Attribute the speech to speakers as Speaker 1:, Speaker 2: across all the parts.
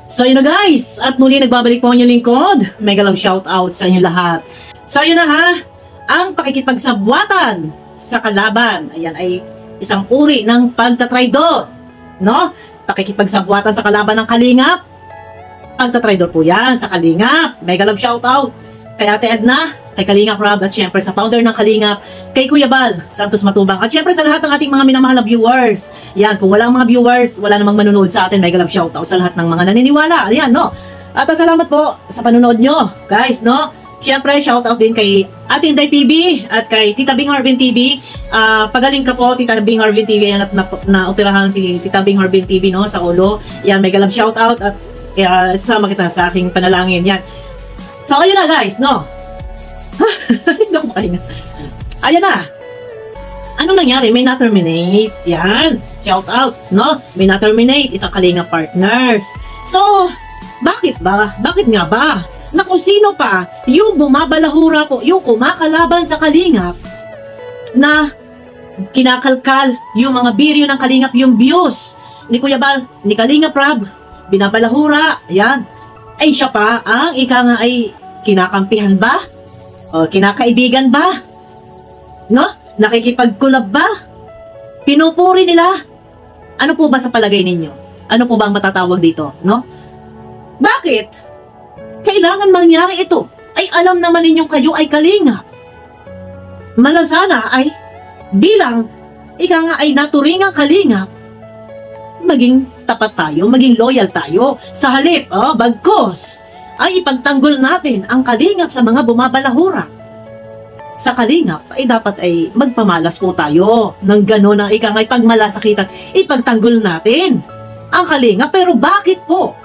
Speaker 1: So yun na guys, at muli nagbabalik po ang inyong lingkod. Mega love shoutout sa inyo lahat. So yun na ha, ang pakikipagsabwatan sa kalaban, ayan ay isang uri ng pagtatraidor, no? Pakikipagsabwatan sa kalaban ng kalingap, pagtatraidor po yan sa kalingap. Mega love shoutout kay Ate Edna, kay Kalingap Rob, at syempre sa founder ng Kalingap, kay Kuya Bal Santos Matubang, at syempre sa lahat ng ating mga minamahal na viewers. Yan, kung walang mga viewers, wala namang manunood sa atin. Mega love shoutout sa lahat ng mga naniniwala. Ayan, no? At salamat po sa panunood nyo, guys, no? Syempre, shoutout din kay Ate Inday PB at kay Tita Bing Harvin TV. Pagaling ka po, Tita Bing Harvin TV, yan, at naoperahan si Tita Bing Harvin TV, no? Sa ulo. Yan, mega love shoutout, at sasama kita sa aking panalangin. Yan. So, ayun na guys, no? Hindi ako makahinga. Ayan na. Anong nangyari? May na-terminate. Yan. Shout out, no? May na-terminate. Isang Kalingap partners. So, bakit ba? Bakit nga ba? Na kung sino pa yung bumabalahura po, yung kumakalaban sa Kalingap, na kinakalkal yung mga video ng Kalingap, yung views ni Kuya Bal, ni Kalingap Rob, binabalahura. Yan. Ay siya pa ang ika nga ay kinakampihan ba? O kinakaibigan ba? No? Nakikipagkulab ba? Pinupuri nila? Ano po ba sa palagay ninyo? Ano po ba ang matatawag dito? No? Bakit? Kailangan mangyari ito? Ay alam naman ninyong kayo ay Kalingap. Malasana ay bilang ika nga ay naturingang Kalingap, maging tapat tayo, maging loyal tayo. Sa halip, bagkos, ay ipagtanggol natin ang Kalingap sa mga bumabalahura. Sa Kalingap, ay dapat ay magpamalas po tayo. Nang gano'n ang ika nga'y pagmalasakitan, ipagtanggol natin ang Kalingap. Pero bakit po?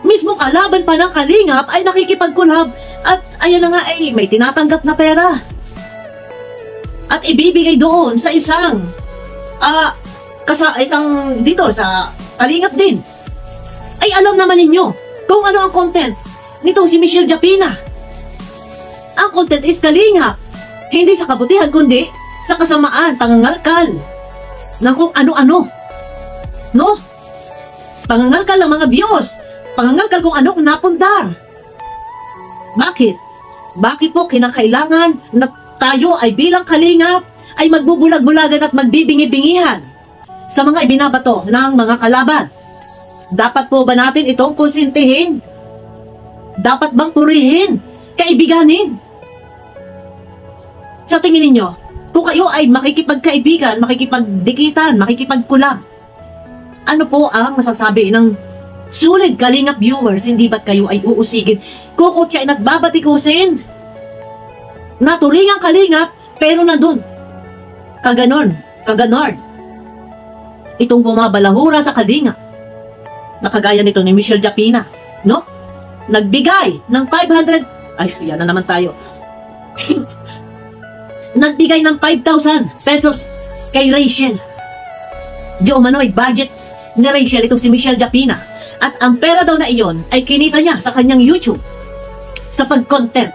Speaker 1: Mismo kalaban pa ng Kalingap ay nakikipagkulab at ayan na nga ay may tinatanggap na pera. At ibibigay doon sa isang dito sa Kalingap din. Ay alam naman ninyo kung ano ang content nitong si Michelle Japina. Ang content is Kalingap. Hindi sa kabutihan kundi sa kasamaan, pangangalkal ng kung ano-ano. No? Pangangalkal ng mga views. Pangangalkal kung anong napundar. Bakit? Bakit po kinakailangan na tayo ay bilang Kalingap ay magbubulag-bulagan at magbibingi-bingihan sa mga ibinabato ng mga kalaban? Dapat po ba natin itong konsintihin? Dapat bang purihin? Kaibiganin? Sa tingin ninyo, kung kayo ay makikipagkaibigan, makikipagdikitan, makikipagkulab, ano po ang masasabi ng sulit Kalingap viewers? Hindi ba't kayo ay uusigin, kukutyain at babatikusin? Naturingang Kalingap, pero na dun, kaganon, itong bumabalahura sa Kalingap, na kagaya nito ni Michelle Japina, no? Nagbigay ng 500, ay, yan na naman tayo. Nagbigay ng 5,000 pesos kay Rachel. Di umano ay budget ni Rachel itong si Michelle Japina. At ang pera daw na iyon ay kinita niya sa kanyang YouTube sa pag-content.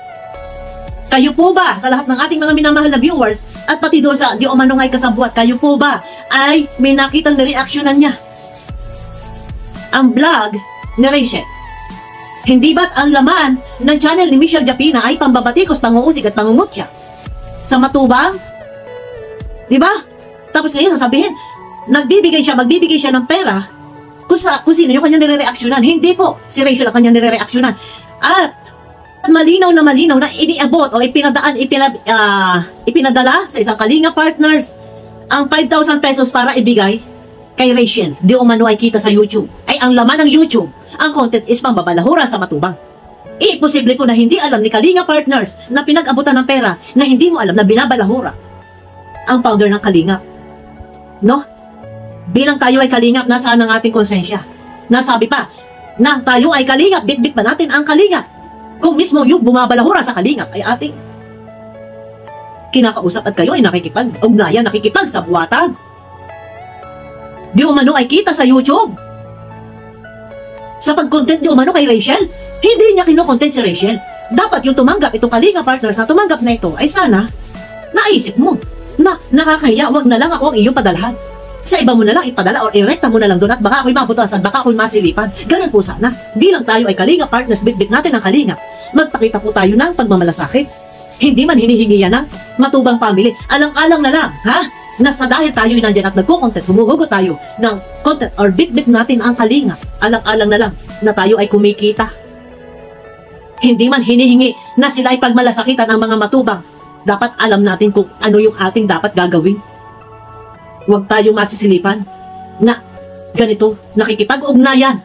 Speaker 1: Kayo po ba, sa lahat ng ating mga minamahal na viewers, at pati doon sa di umano nga'y kasabwat, kayo po ba ay may nakitang reaksyonan niya ang vlog ni Rachel? Hindi ba't ang laman ng channel ni Michelle Japina ay pambabatikos, panguusig at pangungutya sa matubang? Diba? Tapos ngayon sasabihin, magbibigay siya ng pera kung sino yung kanyang nire-reaksyonan. Hindi po si Rachel ang kanyang nire-reaksyonan. At malinaw na iniabot o ipinadala sa isang Kalingap partners ang 5,000 pesos para ibigay kay Rachel. Di umano ay kita sa YouTube. Ay ang laman ng YouTube, ang content is pambabalahura sa matubang. Posible po na hindi alam ni Kalingap partners na pinag-abutan ng pera na hindi mo alam na binabalahura ang founder ng Kalingap. No? Bilang tayo ay Kalingap, nasaan ang ating konsensya? Nasabi pa na tayo ay Kalingap, bit-bit ba natin ang Kalingap? Kung mismo yung bumabalahura sa Kalingap ay ating kinakausap at kayo ay nakikipag-ugnayan, nakikipag-sabwatan. Di umano ay kita sa YouTube. Sa pag-content di umano kay Rachel, hindi niya kino-content si Rachel. Dapat yung tumanggap, itong Kalingap partners na tumanggap na ito, ay sana naisip mo na nakakahiya, wag na lang ako ang iyong padalhan. Sa iba mo na lang ipadala or irekta mo na lang doon at baka ako'y mabutasan, baka ako'y masilipan. Ganun po sana. Bilang tayo ay Kalinga partners, bitbit natin ang Kalinga. Magpakita po tayo ng pagmamalasakit. Hindi man hinihingi yan ng matubang family. Alang-alang na lang, ha? Nasa dahil tayo'y nandyan at nagko-content, humuhugot tayo ng content or bitbit natin ang Kalinga. Alang-alang na lang na tayo ay kumikita. Hindi man hinihingi na sila ay pagmalasakitan ang mga matubang. Dapat alam natin kung ano yung ating dapat gagawin. Huwag tayong masisilipan na ganito, nakikipag-ugnayan,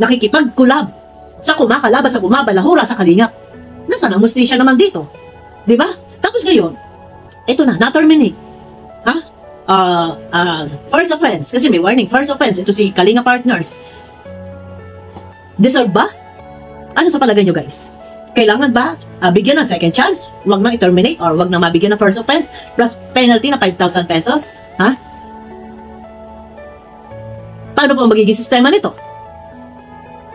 Speaker 1: nakikipag-kulab sa kumakalaban, sa bumabalahura sa Kalingap. Nasaan ang mustisya naman dito? Diba? Tapos ngayon, ito na-terminate. Ha? First offense, kasi may warning, first offense, ito si Kalinga partners. Deserve ba? Ano sa palagay nyo guys? Kailangan ba bigyan ng second chance? Huwag nang i-terminate or huwag nang mabigyan ng first offense plus penalty na 5,000 pesos? Ha? Paano po magiging sistema nito?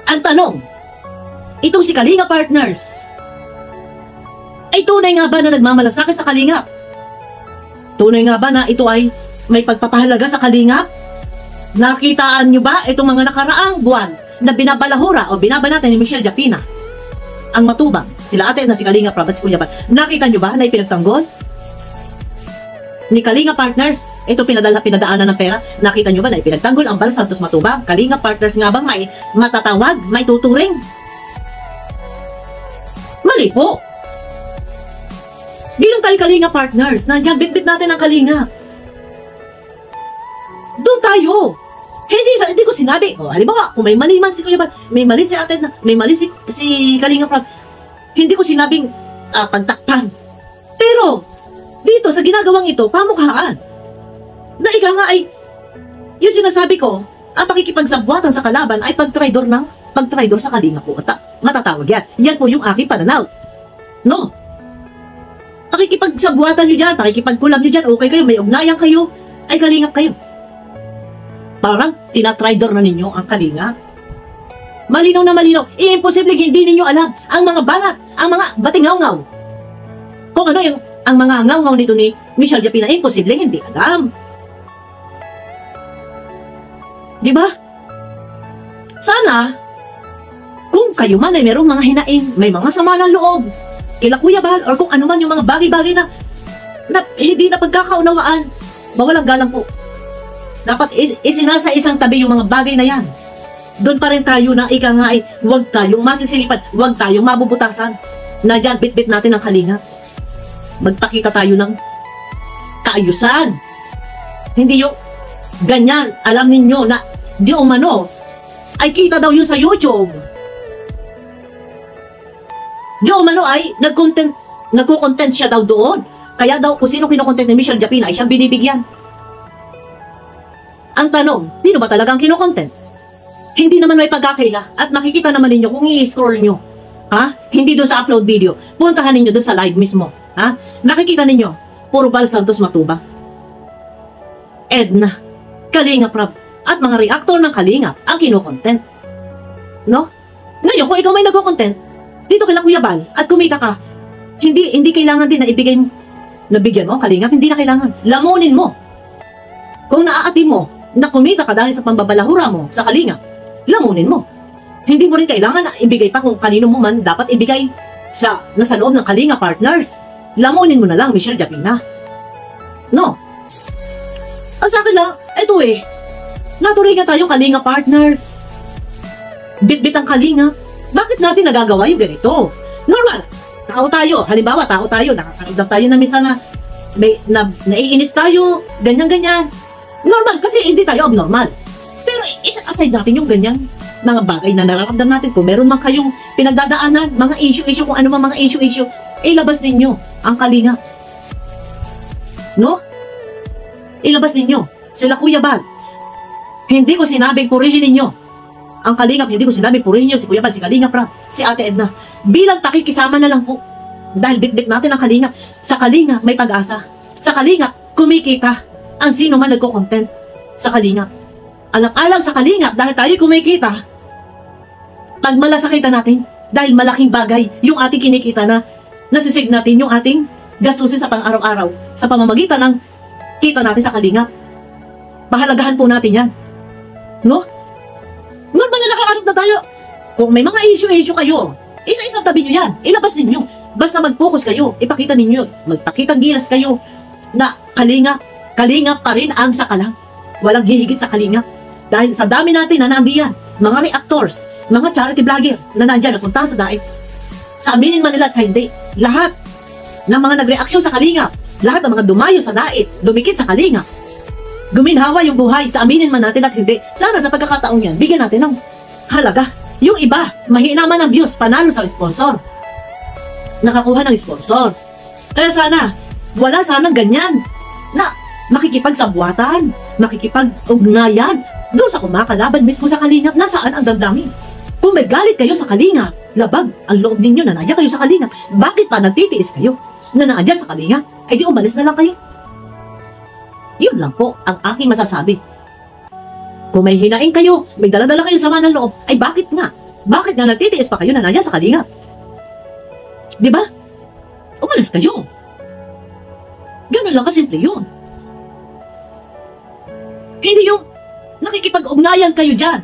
Speaker 1: Ang tanong, itong si Kalinga partners, ay tunay nga ba na nagmamalasakit sa Kalingap? Tunay nga ba na ito ay may pagpapahalaga sa Kalingap? Nakitaan nyo ba itong mga nakaraang buwan na binabalahura o binabanatan ni Michelle Japina ang matubang, sila ate na si Kalinga Prab at si Kuya Bal? Nakita nyo ba na ipinagtanggol ni Kalinga partners? Ito pinadaanan ng pera. Nakita nyo ba na ipinagtanggol ang Bal Santos Matubang? Kalinga partners nga bang may matatawag, may tuturing? Mali po. Bilang tayo Kalinga partners, nandiyan bitbit natin ang Kalinga. Doon tayo. Hindi ko sinabi, halimbawa, kung may mali man si Kuya Bal, may mali si ate na, may mali si Kalinga Prab, hindi ko sinabing pagtakpan. Pero, dito sa ginagawang ito, pamukhaan. Na ika nga ay, yung sinasabi ko, ang pakikipagsabwatan sa kalaban ay pagtraidor sa Kalinga po. Matatawag yan. Yan po yung aking pananaw. No? Pakikipagsabwatan nyo dyan, pakikipagkulam nyo dyan, okay kayo, may ugnayan kayo, ay Kalingap kayo. Parang tinatraidor na ninyo ang Kalinga. Malinaw na malinaw. Imposible hindi ninyo alam ang mga banat, ang mga batingaw-ngaw. Kung ano yung ang mga ngaw-ngaw nito ni Michelle Japina, imposible hindi alam. Diba? Sana, kung kayo man ay merong mga hinaing, may mga sama ng loob, kila Kuya Bal, or kung ano man yung mga bagay-bagay na hindi na pagkakaunawaan, bawalang galang po. Dapat isinasa isang tabi yung mga bagay na yan. Doon pa rin tayo na ika nga ay huwag tayong masisilipan, huwag tayong mabubutasan. Na dyan, bit-bit natin ang Kalinga. Magpakita tayo ng kaayusan. Hindi yung ganyan, alam ninyo na di umano ay kita daw yun sa YouTube. Di umano ay nagko-content siya daw doon. Kaya daw kung sino kinokontent ni Michelle Japina ay siyang binibigyan. Ang tanong, sino ba talagang kinokontent? Hindi naman may pagkakaila at makikita naman ninyo kung i-scroll nyo. Ha? Hindi doon sa upload video. Puntahan ninyo doon sa live mismo. Ha? Nakikita ninyo, puro Bal Santos Matubang. Edna, Kalinga Prab, at mga reactor ng Kalinga ang kinokontent. No? Ngayon, kung ikaw may nagko-content, dito kila Kuya Bal at kumita ka, hindi kailangan din na ibigay mo. Nabigyan mo, Kalinga, hindi na kailangan. Lamunin mo. Kung naaati mo, na kumita ka dahil sa pambabalahura mo sa Kalinga, lamunin mo. Hindi mo rin kailangan na ibigay pa kung kanino mo man dapat ibigay nasa loob ng Kalinga partners. Lamunin mo na lang, Michelle Japina. No? Ang sa akin lang, ito naturingan tayong Kalinga partners. Bit-bit ang Kalinga. Bakit natin nagagawa yung ganito? Normal. Tao tayo. Halimbawa, tao tayo. Nakakaramdam tayo na minsan na naiinis tayo. Ganyan-ganyan. Normal kasi hindi tayo abnormal. Pero iset aside natin yung ganyan mga bagay na nararamdam natin. Kung meron man kayong pinagdadaanan, mga issue, kung ano man mga issue, ilabas ninyo ang Kalinga. No? Ilabas ninyo. Sila Kuya Bal. Hindi ko sinabing purihin ninyo ang Kalingap. Hindi ko sinabing purihin nyo si Kuya Bal, si Kalinga Prab, si Ate Edna. Bilang pakikisama na lang po. Dahil bit-bit natin ang Kalingap. Sa Kalinga may pag-asa. Sa Kalinga kumikita ang sino man nagko-content sa Kalingap. Alang-alang sa Kalingap dahil tayo kumikita, pagmalasakitan natin dahil malaking bagay yung ating kinikita na nasisig natin yung ating gastusin sa pang-araw-araw sa pamamagitan ng kita natin sa Kalingap. Pahalagahan po natin yan. No? Normal na nakakarap na tayo. Kung may mga issue kayo, isa-isa tabi nyo yan. Ilabas ninyo. Basta mag-focus kayo. Ipakita ninyo. Magpakitang gilas kayo na kalingap pa rin ang sakalang. Walang hihigit sa kalingap. Dahil sa dami natin na nandiyan, mga reactors, mga charity vlogger na nandiyan, napunta sa daig. Sa aminin man nila at sa hindi, lahat ng mga nagreaksyon sa kalingap, lahat ng mga dumayo sa daig, dumikit sa kalingap, guminhawa yung buhay, sa aminin man natin at hindi. Sana sa pagkakataong yan, bigyan natin ng halaga. Yung iba, mahina man ang views, panalo sa sponsor. Nakakuha ng sponsor. Kaya sana, wala sanang ganyan na makikipagsabwatan, makikipag-ugnayan doon sa kumakalaban mismo sa kalingap. Nasaan ang damdamin? Kung may galit kayo sa kalingap, labag ang loob ninyo na nandiyan kayo sa kalingap, bakit pa nagtitiis kayo na nandiyan sa kalingap? Ay di umalis na lang kayo. Yun lang po ang aking masasabi. Kung may hinaing kayo, may daladala kayo sama ng loob, ay bakit nga? Bakit nga nagtitiis pa kayo na nandiyan sa kalingap? Di ba? Umalis kayo. Ganun lang kasimple yun. Hindi yung nakikipag-ugnayan kayo dyan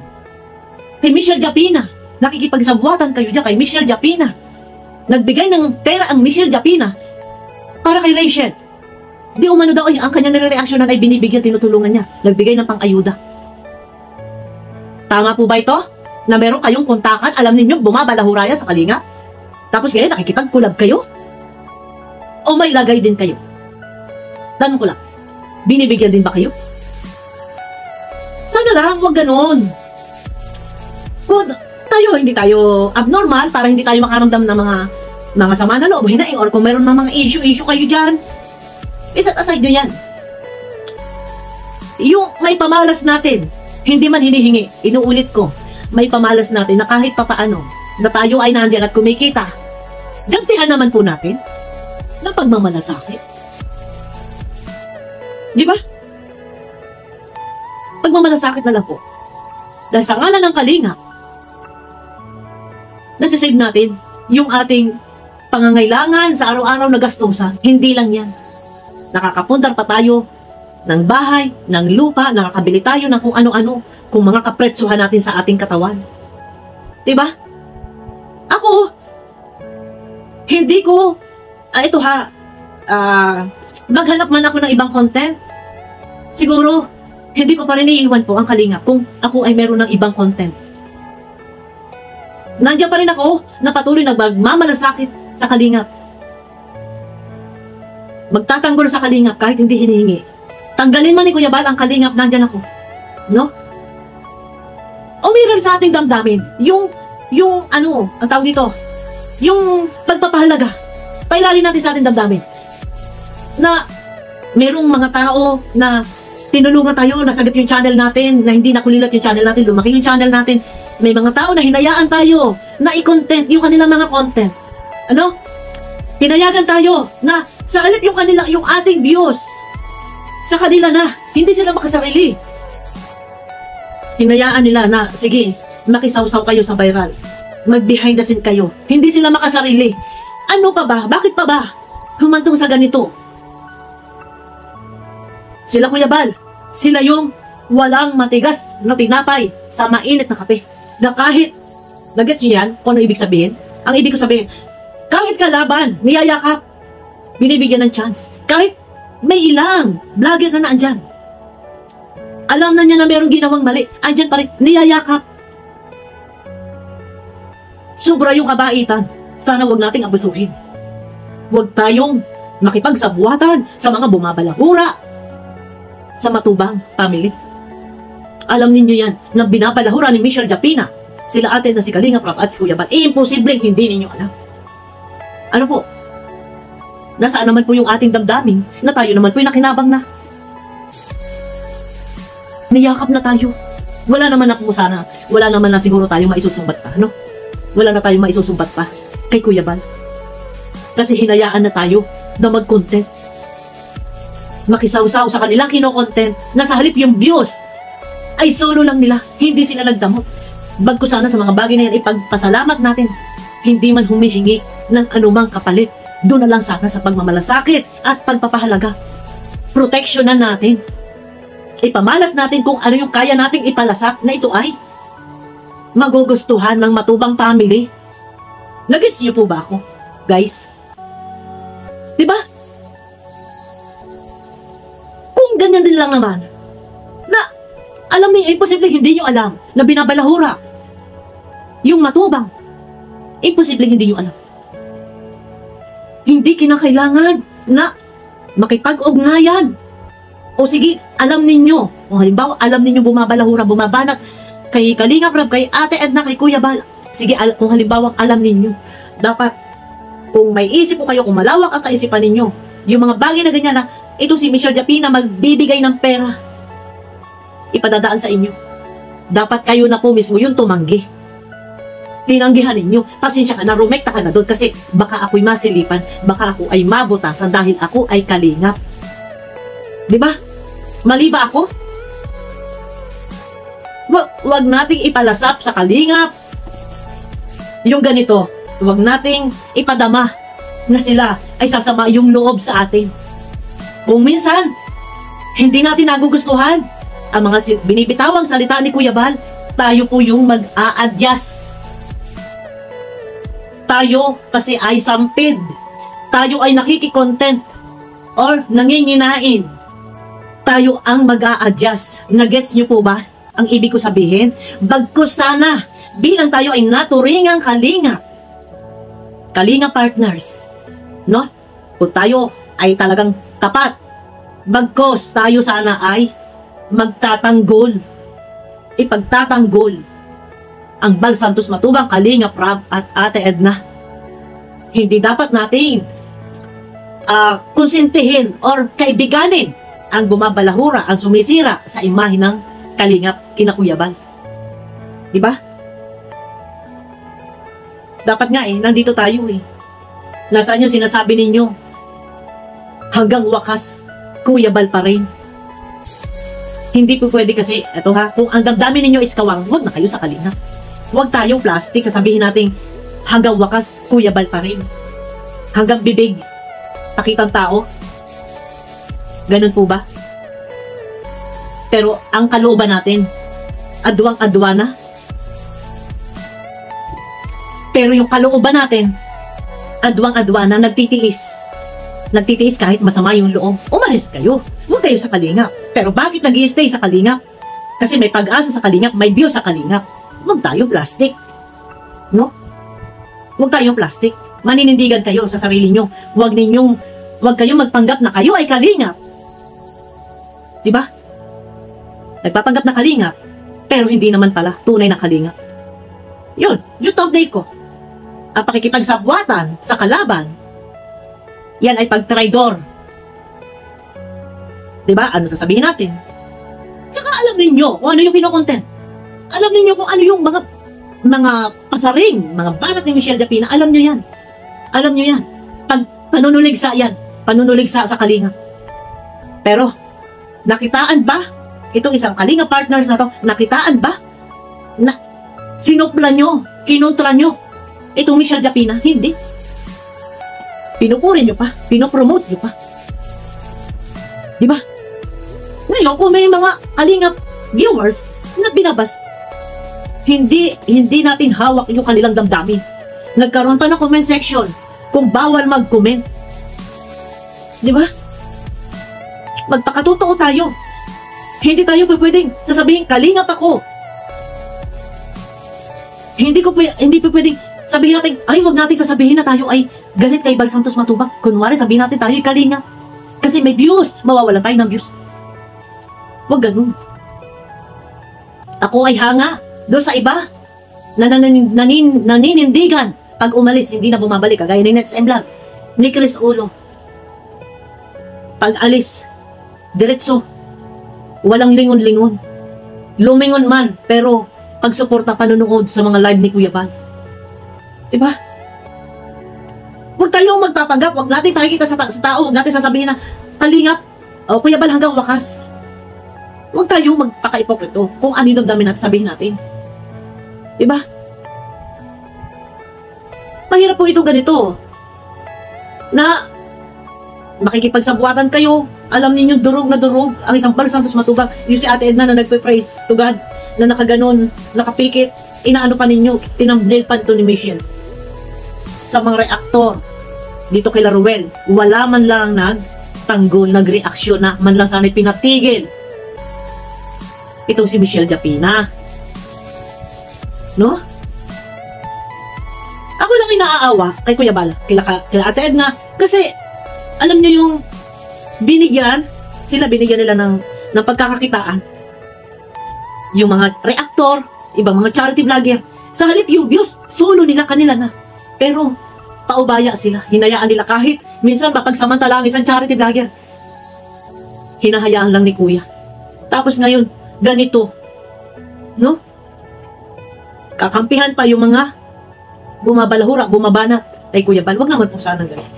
Speaker 1: kay Michelle Japina. Nakikipagsabwatan kayo dyan kay Michelle Japina. Nagbigay ng pera ang Michelle Japina para kay Rachel. Di umano daw ay ang kanyang nire-reaksyonan ay binibigyan, tinutulungan niya. Nagbigay ng pang-ayuda. Tama po ba ito? Na meron kayong kontakan, alam ninyo, bumabalahuraya sa kalingap? Tapos ngayon, nakikipag-collab kayo? O may lagay din kayo? Tanong ko lang, binibigyan din ba kayo? Sana lang, huwag ganon. Kung tayo, hindi tayo abnormal, para hindi tayo makaramdam ng mga sama na loob, hinaing, or kung meron mga issue kayo dyan, iset aside nyo yan. Yung may pamalas natin, hindi man hinihingi, inuulit ko, may pamalas natin na kahit papaano, na tayo ay nandiyan at kumikita, gantihan naman po natin ng pagmamalasakit. Di ba? Pagmamalasakit na lang po. Dahil sa ngalan ng kalingap, nasisave natin yung ating pangangailangan sa araw-araw na gastusan. Hindi lang yan. Nakakapundar pa tayo ng bahay, ng lupa, nakakabili tayo ng kung ano-ano, kung mga kapretsuhan natin sa ating katawan. Diba? Ako, hindi ko, maghanap man ako ng ibang content, siguro, hindi ko pa rin iiwan po ang kalingap kung ako ay meron ng ibang content. Nandiyan pa rin ako na patuloy nagmamalasakit sa kalingap. Magtatanggol sa kalingap kahit hindi hinihingi. Tanggalin man ni Kuya Bal ang kalingap, nandyan ako. No? Umiral sa ating damdamin. Yung ang tawag dito, yung pagpapahalaga. Pairalin natin sa ating damdamin. Na merong mga tao na tinulungan tayo, nasagip yung channel natin, na hindi nakulilat yung channel natin, lumaki yung channel natin. May mga tao na hinayaan tayo na i-content yung kanilang mga content. Ano? Pinayagan tayo na sa halip yung ating views sa kanila na, hindi sila makasarili. Hinayaan nila na, sige, makisawsaw kayo sa viral. Mag-behind the scene kayo. Hindi sila makasarili. Ano pa ba? Bakit pa ba humantong sa ganito? Sila Kuya Bal, sila yung walang matigas na tinapay sa mainit na kape. Na kahit, nag-gets nyo yan? Kung ano ibig sabihin? Ang ibig ko sabihin, kahit kalaban, niyayakap, binibigyan ng chance. Kahit may ilang vlogger na naandyan, alam na niya na merong ginawang mali, andyan pa rin, niyayakap. Sobra yung kabaitan. Sana wag nating abusuhin. Huwag tayong makipagsabuatan sa mga bumabalahura sa Matubang family. Alam ninyo yan, na binabalahura ni Michelle Japina, sila atin na si Kalingap Rap at si Kuya Bal. Imposibleng hindi ninyo alam. Ano po? Nasaan naman po yung ating damdamin na tayo naman po yung nakinabang na? Niyakap na tayo. Wala naman na po sana. Wala naman na siguro tayo maisusumbat pa, no? Wala na tayo maisusumbat pa kay Kuya Bal. Kasi hinayaan na tayo na mag-content. Makisawsaw sa kanilang kino-content na sa halip yung views ay solo lang nila. Hindi sila nagdamot. Bagko sana sa mga bagay na yan, ipagpasalamat natin. Hindi man humihingi ng anumang kapalit. Doon na lang sana sa pagmamalasakit at pagpapahalaga. Proteksyonan natin ipamalas natin kung ano yung kaya nating ipalasap na ito ay magugustuhan ng Matubang family. Nagets niyo po ba ako, guys? Diba? Kung ganyan din lang naman, na alam niyo, imposible hindi niyo alam na binabalahura yung Matubang. Imposible hindi niyo alam. Hindi kinakailangan na makipag-ugnayan. O sige, alam ninyo. O halimbawa, alam ninyo bumabalahura, bumabanat kay Kalinga Prab, kay Ate Edna, kay Kuya Bal. Sige, kung halimbawa alam ninyo, dapat, kung may isip po kayo, kung malawak ang kaisipan ninyo, yung mga bagay na ganyan na, ito si Michelle Japina magbibigay ng pera, ipadadaan sa inyo. Dapat kayo na po mismo yung tumanggi. Tinanggihan ninyo. Pasensya ka na, rumekta ka na doon kasi baka ako'y masilipan, baka ako ay mabutasan dahil ako ay kalingap. Diba? Mali ba ako? Wag nating ipalasap sa kalingap yung ganito. Wag nating ipadama na sila ay sasama yung loob sa atin. Kung minsan, hindi natin nagugustuhan ang mga binibitawang salita ni Kuya Bal, tayo po yung mag-a-adjust. Tayo kasi ay sampid. Tayo ay nakiki-content or nanginginain. Tayo ang mag-a-adjust. Nagets nyo po ba ang ibig ko sabihin? Bagkus sana bilang tayo ay naturingang kalinga partners, no? Kung tayo ay talagang tapat, bagkus tayo sana ay magtatanggol, ipagtatanggol ang Bal Santos Matubang, Kalinga Prab at Ate Edna. Hindi dapat natin konsintihin or kaibiganin ang bumabalahura, ang sumisira sa imahe ng Kalingap kina Kuya Bal. Diba? Dapat nga nandito tayo Nasaan yung sinasabi ninyo? Hanggang wakas, Kuya Bal pa rin. Hindi po pwede kasi, eto kung ang damdamin ninyo is kawang, huwag na kayo sa Kalingap. Huwag tayong plastic, sasabihin natin, hanggang wakas, Kuya Bal pa rin. Hanggang bibig, pakitang tao. Ganun po ba? Pero ang kalooban natin, adwang-adwa na. Pero yung kalooban natin, adwang-adwa na, nagtitiis. Nagtitiis kahit masama yung loob. Umalis kayo. Huwag kayo sa Kalingap. Pero bakit nag-i-stay sa Kalingap? Kasi may pag-asa sa Kalingap, may view sa Kalingap. Huwag tayong plastic. No? Huwag tayong plastic. Maninindigan kayo sa sarili nyo. Huwag kayong magpanggap na kayo ay Kalingap. Diba? Nagpapanggap na Kalingap, pero hindi naman pala tunay na Kalingap. Yun, yung top day ko. Ang pakikipagsabwatan sa kalaban, yan ay pagtraidor. Diba? Ano sasabihin natin? Tsaka alam ninyo kung ano yung kinokontent. Alam ninyo kung ano yung mga pasaring, mga banat ni Michelle Japina. Alam nyo yan. Alam nyo yan. Panunuligsa yan. Panunuligsa sa Kalingap. Pero, nakitaan ba? Itong isang Kalinga partners na to, nakitaan ba? Na sinupla nyo, kinontra nyo itong Michelle Japina? Hindi. Pinupuri nyo pa, pinopromote nyo pa. Diba? Ngayon, kung may mga Kalinga viewers na binabas, hindi natin hawak yung kanilang damdamin. Nagkaroon pa ng comment section kung bawal mag-comment. Diba? Magpakatotoo tayo. Hindi tayo pwedeng sasabihin, Kalingap ako. Hindi pwedeng sabihin natin, ay wag natin sasabihin na tayo ay galit kay Bal Santos Matubang. Kunwari sabihin natin tayo ay Kalingap. Kasi may views, mawawalan tayo ng views. Wag ganun. Ako ay hanga doon sa iba na naninindigan. Pag umalis, hindi na bumabalik. Kagaya ni Nets Vlog, Nicholas Ulo. Pag alis, diretso. Walang lingon-lingon. Lumingon man, pero pagsuporta panunood sa mga live ni Kuya Bal. Diba? Huwag tayong magpapanggap. Huwag natin pakikita sa tao. Huwag natin sasabihin na, Kalingap, o Kuya Bal hanggang wakas. Huwag tayong magpaka-ipokrito kung ano yung damdamin natin sabihin natin. Diba? Mahirap po itong ganito. Na Makikipagsabuatan kayo, alam niyo durog na durog ang isang Bal Santos Matubang. Yung si Ate Edna na nagpe-praise to God, na nakaganon, nakapikit, inaano pa ninyo, tinamdil pa ito ni Michelle. Sa mga reaktor, dito kay Laruel, wala man lang nagtanggol, nagreaksyon na, man lang sana'y pinatigil itong si Michelle Japina. No? Ako lang inaaawa kay Kuya Bal, kila Ate Edna, kasi alam niyo yung binigyan nila ng pagkakakitaan. Yung mga reactor, ibang mga charity vlogger, sa halip yung views, solo nila, kanila na. Pero, paubaya sila. Hinayaan nila kahit minsan mapagsamantala ang isang charity vlogger. Hinahayaan lang ni Kuya. Tapos ngayon, ganito. No? Kakampihan pa yung mga bumabalahura, bumabanat kay Kuya Bal. Huwag naman po sana ganito.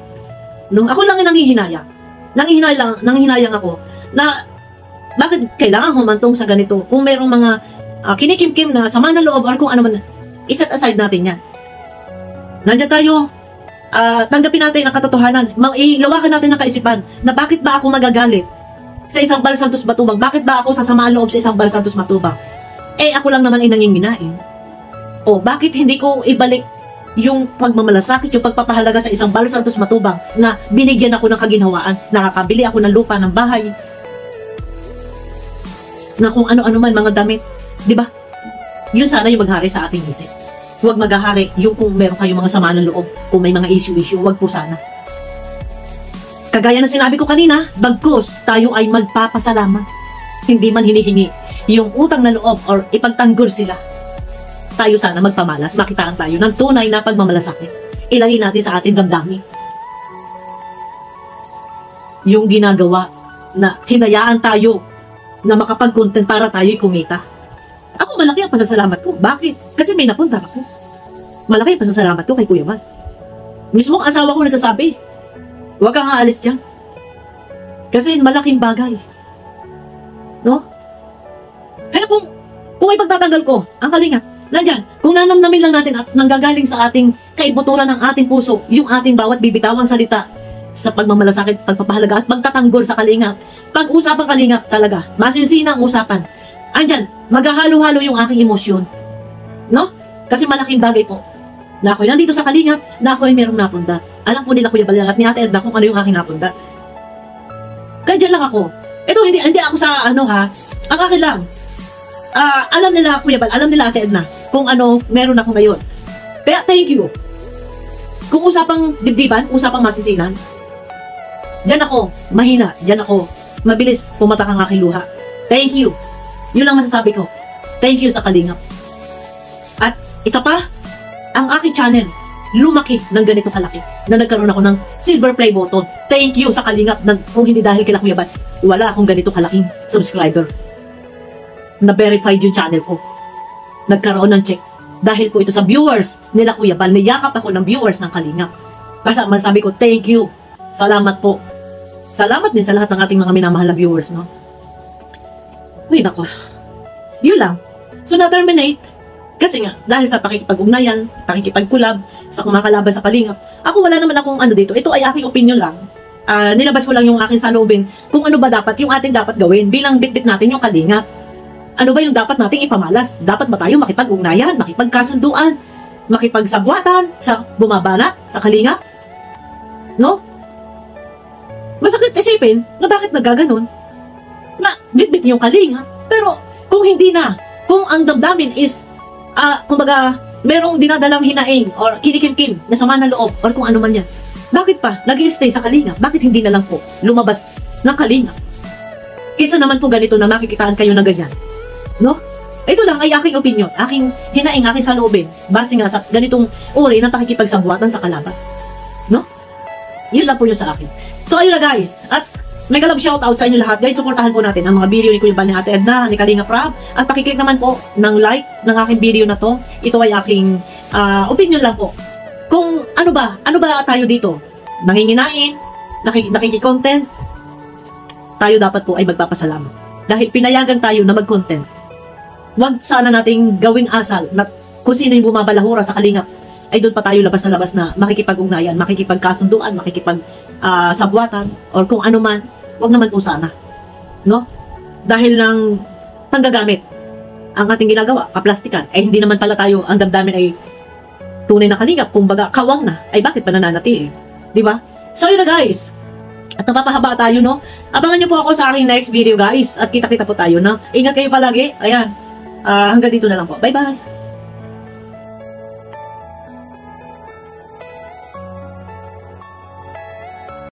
Speaker 1: No? Ako lang yung nanghihinayang. Nanghihinayang ako na bakit kailangan humantong sa ganito? Kung merong mga kinikimkim na sama ng loob or kung ano man, iset aside natin yan. Nandiyan tayo, tanggapin natin ang katotohanan. Ilawakan natin ang kaisipan na bakit ba ako magagalit sa isang Bal Santos Matubang? Bakit ba ako sasamaan loob sa isang Bal Santos Matubang? Eh, ako lang naman ay nanginghinain. O, bakit hindi ko ibalik yung pagmamalasakit, yung pagpapahalaga sa isang Bal Santos Matubang na binigyan ako ng kaginhawaan, nakakabili ako ng lupa, ng bahay, na kung ano-ano man, mga damit, di ba? Yun sana yung maghari sa ating isip. Huwag maghahari yung kung meron kayong mga sama ng loob, kung may mga issue, huwag po sana. Kagaya na sinabi ko kanina, bagkus tayo ay magpapasalamat. Hindi man hinihingi yung utang na loob or ipagtanggol sila. Tayo sana magpamalas, makitaan tayo ng tunay na pagmamalasakit. Ilagay natin sa ating damdamin yung ginagawa na hinayaan tayo na makapag-content para tayo'y kumita. Ako malaki ang pasasalamat ko. Bakit? Kasi may napunta ako. Malaki ang pasasalamat ko kay Kuya Bal. Mismo ang asawa ko nagsasabi, huwag kang aalis dyan. Kasi malaking bagay. No? Kaya kung may pagtatanggal ko, ang kalinga, nandyan, kung nanamnamin lang natin at nanggagaling sa ating kaibuturan ng ating puso, yung ating bawat bibitawang salita sa pagmamalasakit, pagpapahalaga at pagtatanggol sa kalingap. Pag-usapang kalingap talaga, masinsina ang usapan. Andyan, maghahalo-halo yung aking emosyon. No? Kasi malaking bagay po na ako'y nandito sa kalingap, na ako'y merong napunta. Alam po nila Kuya Bal at ni Ate Edna kung ano yung aking napunta. Kaya dyan lang ako. Ito, hindi ako sa ano ha. Ang akin lang. Alam nila Kuya Bal, alam nila Ate Edna kung ano meron ako ngayon. Kaya thank you. Kung usapang dibdiban, usapang masisinan, dyan ako, mahina. Dyan ako, mabilis pumatak ang aking luha. Thank you. Yun lang masasabi ko. Thank you sa kalingap. At isa pa, ang aking channel, lumaki ng ganito kalaki na nagkaroon ako ng silver play button. Thank you sa kalingap. Kung hindi dahil kila Kuya Bal, wala akong ganito kalaking subscriber. Na-verified yung channel ko. Nagkaroon ng check. Dahil po ito sa viewers nila Kuya Bal. Niyakap ako ng viewers ng kalingap. Basta masabi ko, thank you. Salamat po. Salamat din sa lahat ng ating mga minamahal na viewers, no? Uy, nako. Yun lang. So, na-terminate. Kasi nga, dahil sa pakikipag-ugnayan, pakikipag-collab, sa kumakalaban sa kalingap, ako wala naman akong ano dito. Ito ay aking opinion lang. Nilabas ko lang yung aking salubin kung ano ba dapat, yung ating dapat gawin bilang bit-bit natin yung kalingap. Ano ba yung dapat nating ipamalas? Dapat ba tayo makipag-ugnayan, makipagkasunduan, makipagsabwatan, sa bumabanat, sa kalingap? No? Masakit isipin na bakit nagaganon na bit-bit yung kalingap. Pero kung hindi na, kung ang damdamin is kumbaga, merong dinadalang hinaing or kinikimkim na sama ng loob or kung ano man yan. Bakit pa nag-i-stay sa kalingap? Bakit hindi na lang po lumabas ng kalingap? Kaysa naman po ganito na makikitaan kayo na ganyan. No? Ito lang ay aking opinion, aking hinaing, aking saloobin, base nga sa ganitong uri ng pakikipagsabuatan sa kalaban. No? Yun lang po yun sa akin. So, ayun na guys. At mega love shoutout sa inyo lahat. Guys, supportahan po natin ang mga video ni Kuya Bal, ni Ate Edna, ni Kalinga Prab. At pakiclick naman po ng like ng aking video na to. Ito ay aking opinion lang po. Kung ano ba tayo dito? Nanginginain, nakiki-content, tayo dapat po ay magpapasalamat. Dahil pinayagan tayo na mag-content. Huwag sana nating gawing asal na kung sino yung bumabalahura sa kalingap ay doon pa tayo labas na makikipag-ugnayan, makikipagkasunduan, sabwatan, or kung ano man, wag naman po sana. No? Dahil ng panggagamit ang ating ginagawa, kaplastikan, ay hindi naman pala tayo, ang damdamin ay tunay na kalingap, kumbaga kawang na, ay bakit pa nananatili? Di ba? So yun na guys, at napapahaba tayo, no? Abangan nyo po ako sa aking next video guys, at kita-kita po tayo, no? Ingat kayo palagi, ayan, hanggang dito na lang po, bye bye!